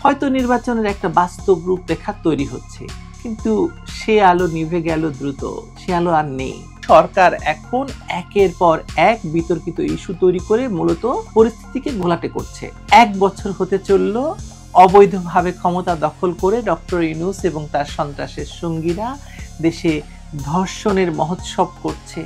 হয়তো নির্বাচনের একটা বাস্তব রূপরেখা তৈরি হচ্ছে, কিন্তু সে আলো নিভে গেল দ্রুত, সে আলো আর নেই। সরকার এখন একের পর এক বিতর্কিত ইস্যু তৈরি করে মূলত পরিস্থিতিকে ঘোলাটে করছে। 1 বছর হতে চলল অবৈধভাবে ক্ষমতা দখল করে ডক্টর ইউনূস এবং তার সন্ত্রাসের সঙ্গীরা দেশে ধর্ষণের মহোৎসব করছে,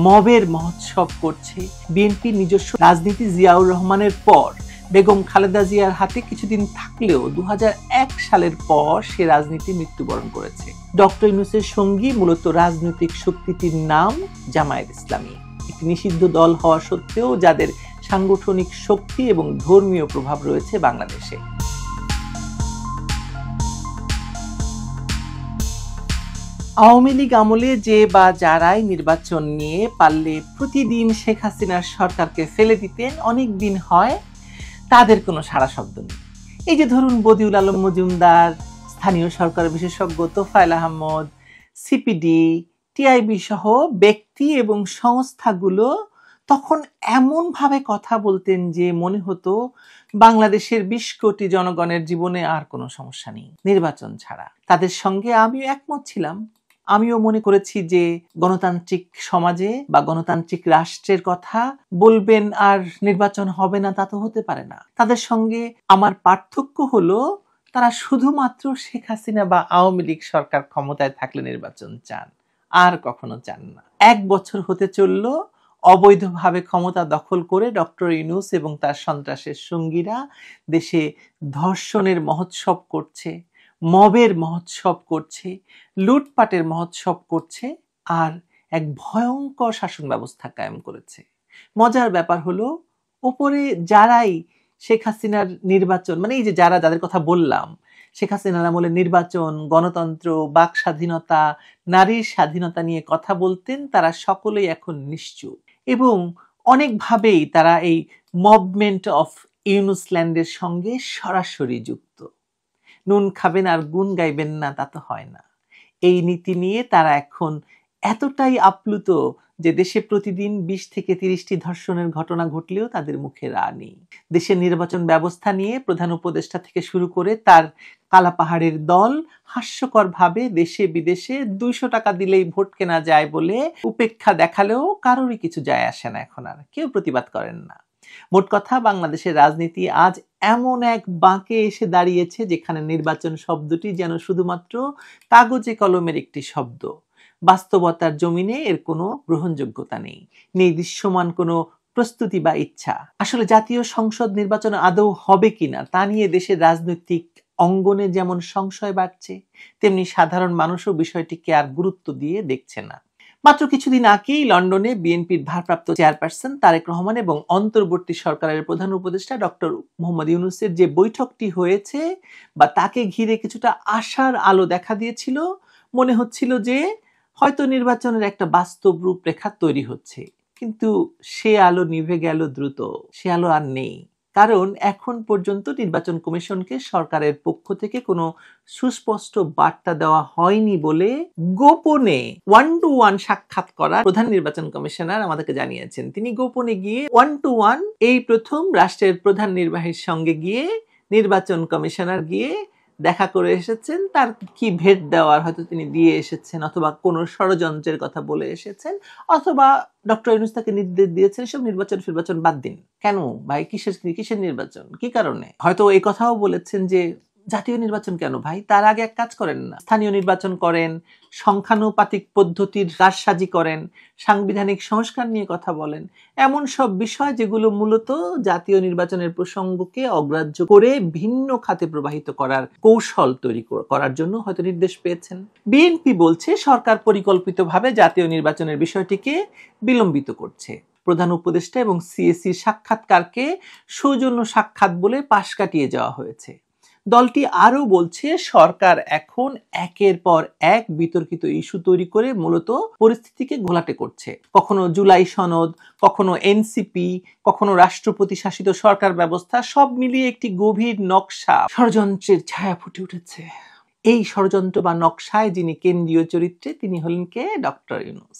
মবের মহোৎসব করছে। বিএনপি নিজস্ব রাজনীতি জিয়াউর রহমানের পর বেগম খালেদা জিয়ার হাতে কিছুদিন থাকলেও 2001 সালের পর সে রাজনীতি মৃত্যুবরণ করেছে। ডক্টর ইউনূসের সঙ্গী মূলত রাজনৈতিক শক্তিটির নাম জামায়াত ইসলামী, একটি নিষিদ্ধ দল হওয়া সত্ত্বেও যাদের সাংগঠনিক শক্তি এবং ধর্মীয় প্রভাব রয়েছে বাংলাদেশে। আওয়ামী লীগ আমলে যে বা যারাই নির্বাচন নিয়ে পারলে প্রতিদিন শেখ হাসিনার সরকারকে ফেলে দিতেন, অনেক দিন হয় তাদের কোনো সাড়া শব্দ নেই। এই যে ধরুন বদিউল আলম মজুমদার, স্থানীয় সরকার বিশেষজ্ঞ তোফায়েল আহমদ, সিপিডি, টিআইবি সহ ব্যক্তি এবং সংস্থাগুলো তখন এমনভাবে কথা বলতেন যে মনে হতো বাংলাদেশের 20 কোটি জনগণের জীবনে আর কোনো সমস্যা নেই নির্বাচন ছাড়া। তাদের সঙ্গে আমিও একমত ছিলাম। আমিও মনে করেছি যে গণতান্ত্রিক সমাজে বা গণতান্ত্রিক রাষ্ট্রের কথা বলবেন আর নির্বাচন হবে না, তা তো হতে পারে না। তাদের সঙ্গে আমার পার্থক্য হলো তারা শুধুমাত্র শেখ হাসিনা বা আওয়ামী লীগ সরকার ক্ষমতায় থাকলে নির্বাচন চান, আর কখনো চান না। 1 বছর হতে চলল অবৈধভাবে ক্ষমতা দখল করে ডক্টর ইউনূস এবং তার সন্ত্রাসের সঙ্গীরা দেশে ধর্ষণের মহোৎসব করছে, মবের মহোৎসব করছে, লুটপাটের মহোৎসব করছে, আর এক ভয়ঙ্কর শাসন ব্যবস্থা কায়েম করেছে। মজার ব্যাপার হলো উপরে যারাই শেখ হাসিনার নির্বাচন, মানে এই যে যাদের কথা বললাম, শেখ হাসিনার আমলে নির্বাচন, গণতন্ত্র, বাক স্বাধীনতা, নারীর স্বাধীনতা নিয়ে কথা বলতেন, তারা সকলেই এখন নিশ্চুপ এবং অনেকভাবেই তারা এই মুভমেন্ট অফ ইউনুসল্যান্ডের সঙ্গে সরাসরি যুক্ত। নুন খাবেন আর গুণ গাইবেন না, তা তো হয় না। এই নীতি নিয়ে তারা এখন এতটাই আপ্লুত যে দেশে প্রতিদিন 20 থেকে 30টি ধর্ষণের ঘটনা ঘটলেও তাদের মুখে রা নেই। দেশের নির্বাচন ব্যবস্থা নিয়ে প্রধান উপদেষ্টা থেকে শুরু করে তার কালাপাহাড়ের দল হাস্যকরভাবে দেশে বিদেশে 200 টাকা দিলেই ভোট কেনা যায় বলে উপেক্ষা দেখালেও কারোরই কিছু যায় আসে না, এখন আর কেউ প্রতিবাদ করেন না। মোট কথা, বাংলাদেশের রাজনীতি আজ এমন এক বাঁকে এসে দাঁড়িয়েছে যেখানে নির্বাচন শব্দটি যেন শুধুমাত্র কাগজে কলমের একটি শব্দ। বাস্তবতার জমিনে এর কোনো গ্রহণযোগ্যতা নেই, নেই দৃশ্যমান কোনো প্রস্তুতি বা ইচ্ছা। আসলে জাতীয় সংসদ নির্বাচন আদৌ হবে কিনা তা নিয়ে দেশের রাজনৈতিক অঙ্গনে যেমন সংশয় বাড়ছে, তেমনি সাধারণ মানুষও বিষয়টিকে আর গুরুত্ব দিয়ে দেখছে না। মাত্র কিছুদিন আগেই লন্ডনে বিএনপির ভারপ্রাপ্ত চেয়ারপারসন তারেক রহমান এবং অন্তর্বর্তী সরকারের প্রধান উপদেষ্টা ডক্টর মোহাম্মদ ইউনূসের যে বৈঠকটি হয়েছে বা তাকে ঘিরে কিছুটা আশার আলো দেখা দিয়েছিল, মনে হচ্ছিল যে হয়তো নির্বাচনের একটা বাস্তব রূপরেখা তৈরি হচ্ছে, কিন্তু সে আলো নিভে গেল দ্রুত, সে আলো আর নেই। কারণ এখন পর্যন্ত নির্বাচন কমিশনকে সরকারের পক্ষ থেকে কোনো সুস্পষ্ট বার্তা দেওয়া হয়নি বলে গোপনে 1-to-1 সাক্ষাৎ করা প্রধান নির্বাচন কমিশনার আমাদেরকে জানিয়েছেন। তিনি গোপনে গিয়ে 1-to-1 এই প্রথম রাষ্ট্রের প্রধান নির্বাহীর সঙ্গে গিয়ে নির্বাচন কমিশনার গিয়ে দেখা করে এসেছেন। তার কি ভেট দেওয়ার হয়তো তিনি দিয়ে এসেছেন, অথবা কোনো ষড়যন্ত্রের কথা বলে এসেছেন, অথবা ডক্টর ইউনূস তাকে নির্দেশ দিয়েছেন সব নির্বাচন বাদ দিন। কেন ভাই, কিসের নির্বাচন, কি কারণে? হয়তো এই কথাও বলেছেন যে জাতীয় নির্বাচন কেন ভাই, তার আগে এক কাজ করেন না, স্থানীয় নির্বাচন করেন, সংখ্যানুপাতিক পদ্ধতির কারসাজি করেন, সাংবিধানিক সংস্কার নিয়ে কথা বলেন, এমন সব বিষয় যেগুলো মূলত জাতীয় নির্বাচনের প্রসঙ্গকে অগ্রাহ্য করে ভিন্ন খাতে প্রবাহিত করার কৌশল তৈরি করার জন্য হয়তো নির্দেশ পেয়েছেন। বিএনপি বলছে সরকার পরিকল্পিতভাবে জাতীয় নির্বাচনের বিষয়টিকে বিলম্বিত করছে। প্রধান উপদেষ্টা এবং সিএসির সাক্ষাৎকারকে সৌজন্য সাক্ষাৎ বলে পাশ কাটিয়ে যাওয়া হয়েছে। দলটি আরও বলছে সরকার এখন একের পর এক বিতর্কিত ইস্যু তৈরি করে মূলত পরিস্থিতিকে ঘোলাটে করছে। কখনো জুলাই সনদ, কখনো এনসিপি, কখনো রাষ্ট্রপতি শাসিত সরকার ব্যবস্থা, সব মিলিয়ে একটি গভীর নকশা, ষড়যন্ত্রের ছায়া ফুটে উঠেছে। এই ষড়যন্ত্র বা নকশায় যিনি কেন্দ্রীয় চরিত্রে, তিনি হলেন কে? ডক্টর ইউনূস।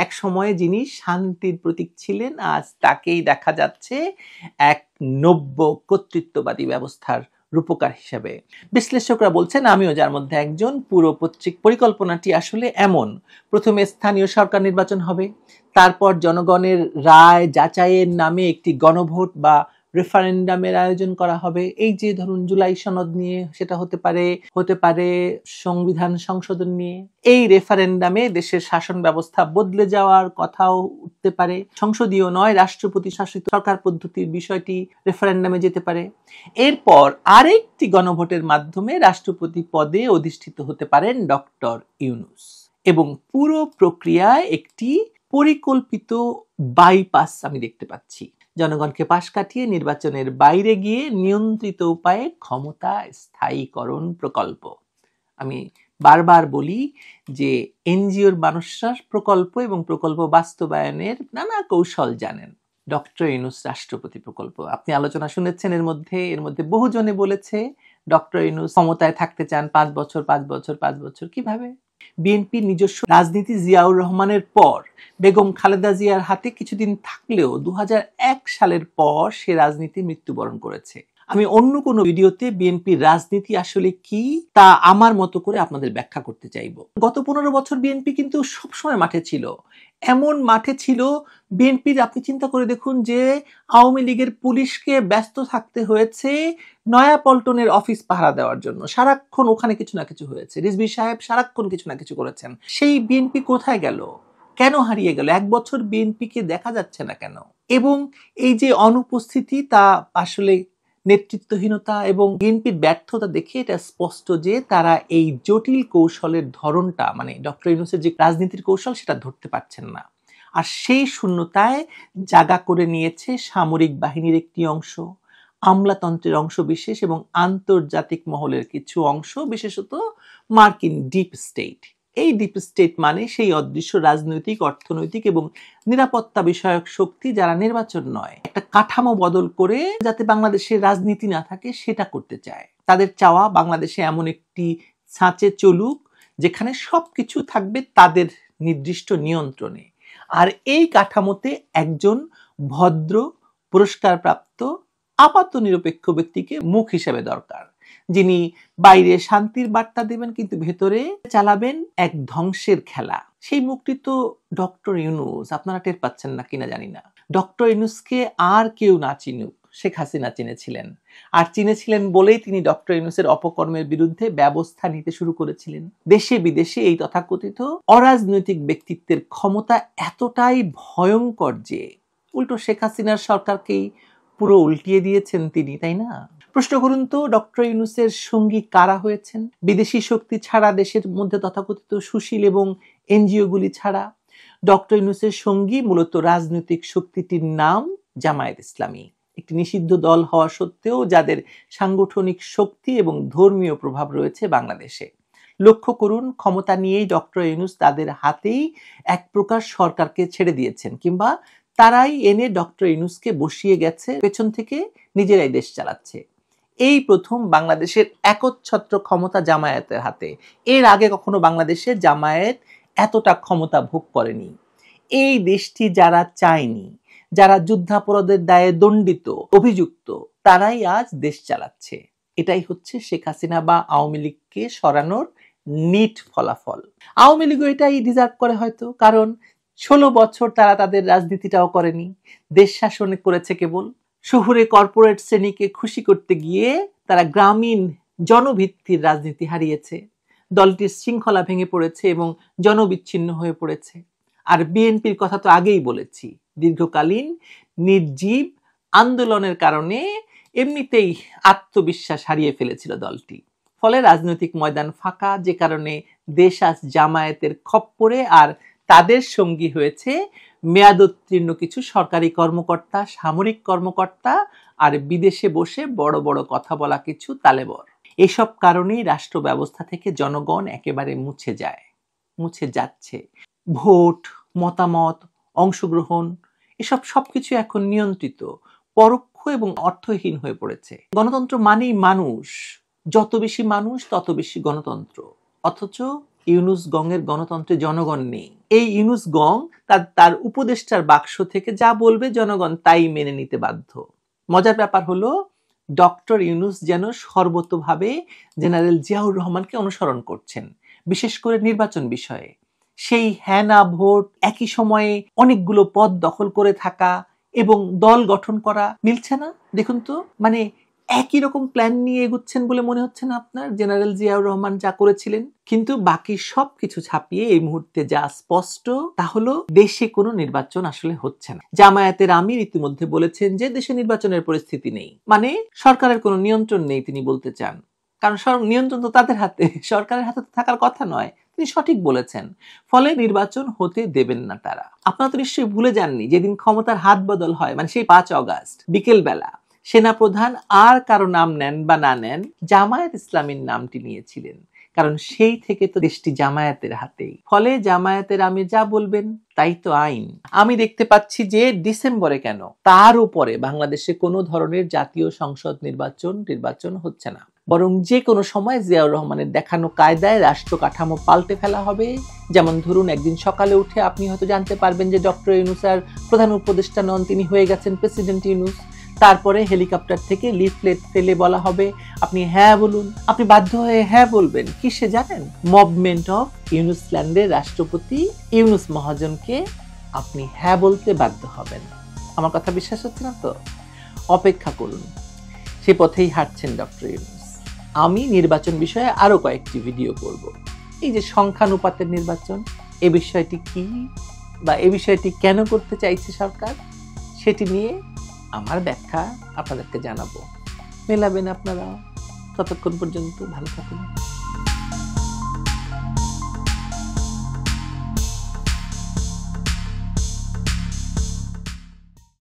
এক সময়ে যিনি শান্তির প্রতীক ছিলেন, আজ তাকেই দেখা যাচ্ছে এক নব্য কর্তৃত্ববাদী ব্যবস্থার রূপকার হিসেবে। বিশ্লেষকরা বলছেন, আমিও যার মধ্যে একজন, পুরো পরিকল্পনাটি আসলে এমন: প্রথমে স্থানীয় সরকার নির্বাচন হবে, তারপর জনগণের রায় যাচাইয়ের নামে একটি গণভোট বা রেফারেন্ডামের আয়োজন করা হবে। এই যে ধরুন জুলাই সনদ নিয়ে, সেটা হতে পারে সংবিধান সংশোধন নিয়ে। এই রেফারেন্ডামে দেশের শাসন ব্যবস্থা বদলে যাওয়ার কথাও উঠতে পারে। সংসদীয় নয়, রাষ্ট্রপতি শাসিত সরকার পদ্ধতির বিষয়টি রেফারেন্ডামে যেতে পারে। এরপর আরেকটি গণভোটের মাধ্যমে রাষ্ট্রপতি পদে অধিষ্ঠিত হতে পারেন ডক্টর ইউনূস, এবং পুরো প্রক্রিয়ায় একটি পরিকল্পিত বাইপাস আমি দেখতে পাচ্ছি। জনগণকে পাশ কাটিয়ে নির্বাচনের বাইরে গিয়ে নিয়ন্ত্রিত উপায়ে ক্ষমতা স্থায়ীকরণ প্রকল্প। আমি বারবার বলি যে এনজিওর মানুষরা প্রকল্প এবং প্রকল্প বাস্তবায়নের নানা কৌশল জানেন। ডক্টর ইউনূস রাষ্ট্রপতি প্রকল্প আপনি আলোচনা শুনেছেন, এর মধ্যে বহুজনে বলেছে ডক্টর ইউনূস ক্ষমতায় থাকতে চান 5 বছর 5 বছর 5 বছর। কিভাবে? বিএনপির নিজস্ব রাজনীতি জিয়াউর রহমানের পর বেগম খালেদা জিয়ার হাতে কিছুদিন থাকলেও 2001 সালের পর সে রাজনীতি মৃত্যুবরণ করেছে। আমি অন্য কোনো ভিডিওতে বিএনপির রাজনীতি আসলে কি তা আমার মতো করে আপনাদের ব্যাখ্যা করতে চাইব। গত 15 বছর বিএনপি কিন্তু সবসময় মাঠে ছিল। এমন মাঠে ছিল বিএনপির, আপনি চিন্তা করে দেখুন যে আওয়ামী লীগের পুলিশকে ব্যস্ত থাকতে হয়েছে নয়াপল্টনের অফিস পাহারা দেওয়ার জন্য। সারাক্ষণ ওখানে কিছু না কিছু হয়েছে, রিজভী সাহেব সারাক্ষণ কিছু না কিছু করেছেন। সেই বিএনপি কোথায় গেল? কেন হারিয়ে গেল? 1 বছর বিএনপিকে দেখা যাচ্ছে না কেন? এবং এই যে অনুপস্থিতি, তা আসলে নেতৃত্বহীনতা এবং বিএনপির ব্যর্থতা দেখে এটা স্পষ্ট যে তারা এই জটিল কৌশলের ধরনটা, মানে ডক্টর ইউনূসের যে রাজনীতির কৌশল, সেটা ধরতে পারছেন না। আর সেই শূন্যতায় জায়গা করে নিয়েছে সামরিক বাহিনীর একটি অংশ, আমলাতন্ত্রের অংশ বিশেষ এবং আন্তর্জাতিক মহলের কিছু অংশ, বিশেষত মার্কিন ডিপ স্টেট। এই ডিপ স্টেট মানে সেই অদৃশ্য রাজনৈতিক, অর্থনৈতিক এবং নিরাপত্তা বিষয়ক শক্তি, যারা নির্বাচন নয়, একটা কাঠামো বদল করে যাতে বাংলাদেশের রাজনীতি না থাকে সেটা করতে চায়। তাদের চাওয়া বাংলাদেশে এমন একটি ছাঁচে চলুক যেখানে সবকিছু থাকবে তাদের নির্দিষ্ট নিয়ন্ত্রণে। আর এই কাঠামোতে একজন ভদ্র, পুরস্কারপ্রাপ্ত, আপাত নিরপেক্ষ ব্যক্তিকে মুখ হিসেবে দরকার, যিনি বাইরে শান্তির বার্তা দেবেন কিন্তু ভেতরে চালাবেন এক ধ্বংসের খেলা। সেই মুখটি তো ডক্টর ইউনূস। আপনারা টের পাচ্ছেন না কিনা জানি না। ডক্টর ইউনূসকে আর কেউ না চিনুক, শেখ হাসিনা চিনেছিলেন, আর চিনেছিলেন বলেই তিনি ডক্টর ইউনূসের অপকর্মের বিরুদ্ধে ব্যবস্থা নিতে শুরু করেছিলেন। দেশে বিদেশে এই তথাকথিত অরাজনৈতিক ব্যক্তিত্বের ক্ষমতা এতটাই ভয়ঙ্কর যে উল্টো শেখ হাসিনার সরকারকেই পুরো উল্টিয়ে দিয়েছেন তিনি, তাই না? প্রশ্ন করুন তো, ডক্টর ইউনূসের সঙ্গী কারা হয়েছেন? বিদেশি শক্তি ছাড়া, দেশের মধ্যে তথাকথিত সুশীল এবং এনজিওগুলি ছাড়া ডক্টর ইউনূসের সঙ্গী মূলত রাজনৈতিক শক্তিটির নাম জামায়াত ইসলামী, একটি নিষিদ্ধ দল হওয়া সত্ত্বেও যাদের সাংগঠনিক শক্তি এবং ধর্মীয় প্রভাব রয়েছে বাংলাদেশে। লক্ষ্য করুন, ক্ষমতা নিয়েই ডক্টর ইউনূস তাদের হাতেই এক প্রকার সরকারকে ছেড়ে দিয়েছেন, কিংবা তারাই এনে ডক্টর ইউনূসকে বসিয়ে গেছে, পেছন থেকে নিজেরাই দেশ চালাচ্ছে। এই প্রথম বাংলাদেশের একচ্ছত্র ক্ষমতা জামায়াতের হাতে। এর আগে কখনো বাংলাদেশে জামায়াত এতটা ক্ষমতা ভোগ করেনি। এই দেশটি যারা চায়নি, যারা যুদ্ধাপরাধের দায়ে দণ্ডিত, অভিযুক্ত, তারাই আজ দেশ চালাচ্ছে। এটাই হচ্ছে শেখ হাসিনা বা আওয়ামী লীগকে সরানোর নিট ফলাফল। আওয়ামী লীগও এটাই ডিজার্ভ করে হয়তো, কারণ 16 বছর তারা তাদের রাজনীতিটাও করেনি, দেশ শাসন করেছে কেবল। শহুরে কর্পোরেট শ্রেণীকে খুশি করতে গিয়ে তারা গ্রামীণ জনভিত্তির রাজনীতি হারিয়েছে। দলটির শৃঙ্খলা ভেঙে পড়েছে এবং জনবিচ্ছিন্ন হয়ে পড়েছে। আর বিএনপির কথা তো আগেই বলেছি, দীর্ঘকালীন নির্জীব আন্দোলনের কারণে এমনিতেই আত্মবিশ্বাস হারিয়ে ফেলেছিল দলটি। ফলে রাজনৈতিক ময়দান ফাঁকা, যে কারণে দেশ আজ জামায়াতের খপ্পরে। আর তাদের সঙ্গী হয়েছে মেয়াদোত্তীর্ণ কিছু সরকারি কর্মকর্তা, সামরিক কর্মকর্তা, আর বিদেশে বসে বড় বড় কথা বলা কিছু তালেবর। এসব কারণেই রাষ্ট্র ব্যবস্থা থেকে জনগণ একেবারে মুছে যাচ্ছে। ভোট, মতামত, অংশগ্রহণ, এসব সবকিছু এখন নিয়ন্ত্রিত, পরোক্ষ এবং অর্থহীন হয়ে পড়েছে। গণতন্ত্র মানেই মানুষ, যত বেশি মানুষ তত বেশি গণতন্ত্র। অথচ ইউনূস গঙের গণতন্ত্রে জনগণ নেই। এই ইউনূস গং তার উপদেষ্টার বাক্স থেকে যা বলবে জনগণ তাই মেনে নিতে বাধ্য। মজার ব্যাপার হলো, ডক্টর ইউনূস যেন সর্বতোভাবে জেনারেল জিয়াউর রহমানকে অনুসরণ করছেন, বিশেষ করে নির্বাচন বিষয়ে। সেই হ্যাঁ না ভোট, একই সময়ে অনেকগুলো পদ দখল করে থাকা এবং দল গঠন করা, মিলছে না? দেখুন তো, মানে একই রকম প্ল্যান নিয়ে এগুচ্ছেন বলে মনে হচ্ছে না আপনার? জেনারেল জিয়াউর রহমান যা করেছিলেন। কিন্তু বাকি সবকিছু ছাপিয়ে এই মুহূর্তে যা স্পষ্ট তা হলো দেশে কোনো নির্বাচন আসলে হচ্ছে না। জামায়াতের আমির ইতিমধ্যে বলেছেন যে দেশে নির্বাচনের পরিস্থিতি নেই, মানে সরকারের কোনো নিয়ন্ত্রণ নেই তিনি বলতে চান। কারণ নিয়ন্ত্রণ তো তাদের হাতে, সরকারের হাতে তো থাকার কথা নয়। তিনি সঠিক বলেছেন। ফলে নির্বাচন হতে দেবেন না তারা। আপনারা তো নিশ্চয়ই ভুলে যাননি যেদিন ক্ষমতার হাত বদল হয়, মানে সেই 5 অগাস্ট বিকেল বেলা সেনাপ্রধান আর কারো নাম নেন বা না নেন, জামায়াত ইসলামীর নামটি নিয়েছিলেন। কারণ সেই থেকে তো দেশটি জামায়াতের হাতেই। ফলে জামায়াতের আমির যা বলবেন তাই তো আইন। আমি দেখতে পাচ্ছি যে ডিসেম্বরে কেন তার উপরে বাংলাদেশে কোনো ধরনের জাতীয় সংসদ নির্বাচন হচ্ছে না, বরং যে কোনো সময় জিয়াউর রহমানের দেখানো কায়দায় রাষ্ট্র কাঠামো পাল্টে ফেলা হবে। যেমন ধরুন, একদিন সকালে উঠে আপনি হয়তো জানতে পারবেন যে ডক্টর ইউনূস আর প্রধান উপদেষ্টা নন, তিনি হয়ে গেছেন প্রেসিডেন্ট ইউনূস। তারপরে হেলিকপ্টার থেকে লিফলেট ফেলে বলা হবে আপনি হ্যাঁ বলুন। আপনি বাধ্য হয়ে হ্যাঁ বলবেন কিসে জানেন? মুভমেন্ট অফ ইউনুসল্যান্ডের রাষ্ট্রপতি ইউনূস মহাজনকে আপনি হ্যাঁ বলতে বাধ্য হবেন। আমার কথা বিশ্বাস হচ্ছে না তো? অপেক্ষা করুন, সে পথেই হাঁটছেন ডক্টর ইউনূস। আমি নির্বাচন বিষয়ে আরো কয়েকটি ভিডিও করব। এই যে সংখ্যানুপাতের নির্বাচন, এ বিষয়টি কি বা এ বিষয়টি কেন করতে চাইছে সরকার, সেটি নিয়ে আমার ব্যাখ্যা আপনাদেরকে জানাবো। মেলাবেন আপনারা। ততক্ষণ পর্যন্ত ভালো থাকুন।